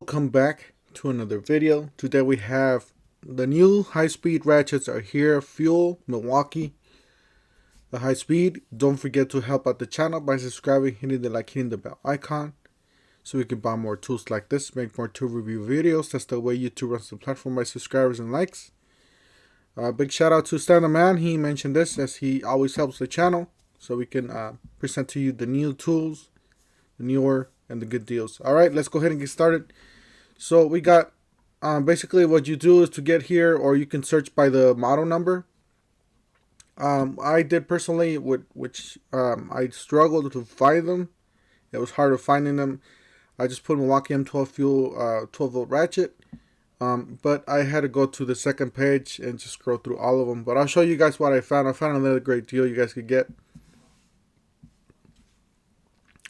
welcome back to another video. Today we have the new high-speed ratchets are here. Fuel, Milwaukee, the high speed. Don't forget to help out the channel by subscribing, hitting the like, hitting the bell icon, so we can buy more tools like this, make more tool review videos. That's the way YouTube runs the platform, by subscribers and likes. Big shout out to Stan the Man. He mentioned this as he always helps the channel, so we can present to you the new tools, the newer and the good deals. Alright, let's go ahead and get started. So we got basically what you do is to get here, or you can search by the model number. I did personally, which I struggled to find them. It was harder finding them. I just put Milwaukee M12 fuel 12 volt ratchet. But I had to go to the second page and just scroll through all of them. But I'll show you guys what I found. I found another great deal you guys could get.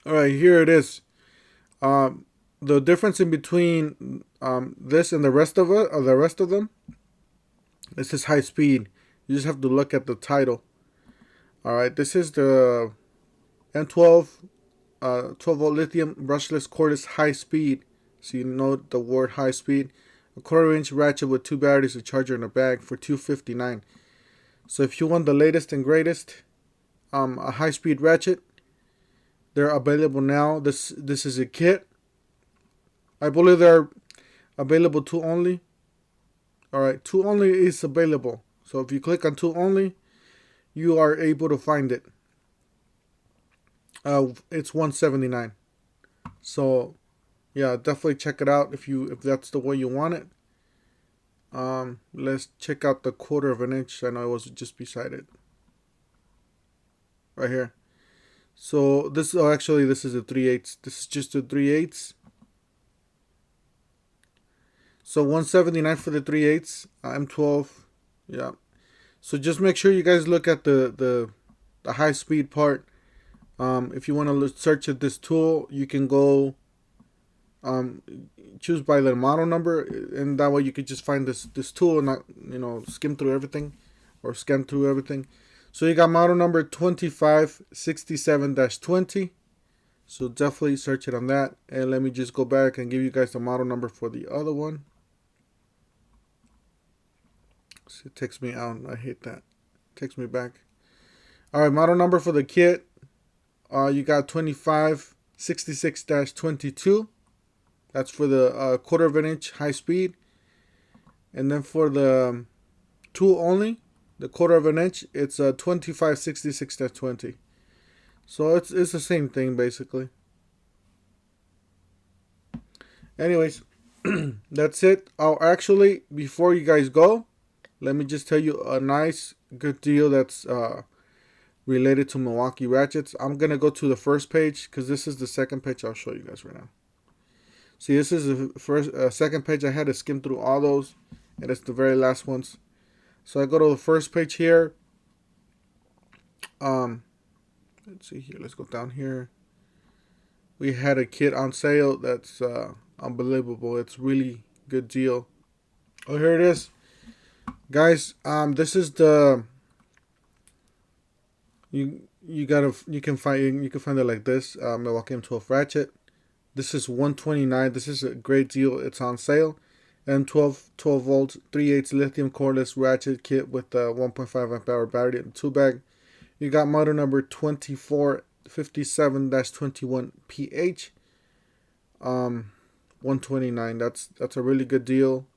Alright, here it is. The difference in between this and the rest of it, or the rest of them, this is high speed. You just have to look at the title. Alright, this is the M12 12 volt lithium brushless cordless high speed. So you know the word high speed. A 1/4 inch ratchet with 2 batteries, a charger, and a bag for $259. So if you want the latest and greatest a high speed ratchet, they're available now. This is a kit. I believe they're available tool only. Alright, tool only is available. So if you click on tool only, you are able to find it. It's $179. So yeah, definitely check it out if that's the way you want it. Let's check out the 1/4 inch. I know it was just beside it. Right here. So this actually this is a 3/8. This is just a 3/8. So $179 for the 3/8 M12. Yeah. So just make sure you guys look at the high speed part. If you want to search at this tool, you can go choose by the model number, and that way you could just find this tool and not, you know, skim through everything or scan through everything. So you got model number 2567-20. So definitely search it on that. And let me just go back and give you guys the model number for the other one. So it takes me out. I hate that. It takes me back. Alright, model number for the kit. You got 2566-22. That's for the 1/4 inch high speed. And then for the tool only, the 1/4 inch, it's 2566-20. So it's the same thing basically. Anyways, that's it. Oh, actually, before you guys go, let me just tell you a nice good deal that's related to Milwaukee ratchets. I'm gonna go to the first page because this is the second page I'll show you guys right now. See, this is the first second page. I had to skim through all those, and it's the very last ones. So I go to the first page here. Let's see here. Let's go down here. We had a kit on sale that's unbelievable. It's really good deal. Oh, here it is, guys. This is the you can find it like this. Milwaukee M12 ratchet. This is $129. This is a great deal. It's on sale. M12 12 volt 3/8 lithium cordless ratchet kit with a 1.5 amp hour battery and 2 bag. You got model number 2457-21PH. $129. That's a really good deal.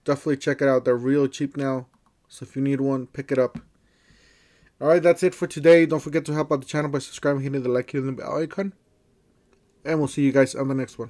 Definitely check it out. They're real cheap now. So if you need one, pick it up. Alright, that's it for today. Don't forget to help out the channel by subscribing, hitting the like, hitting the bell icon. And we'll see you guys on the next one.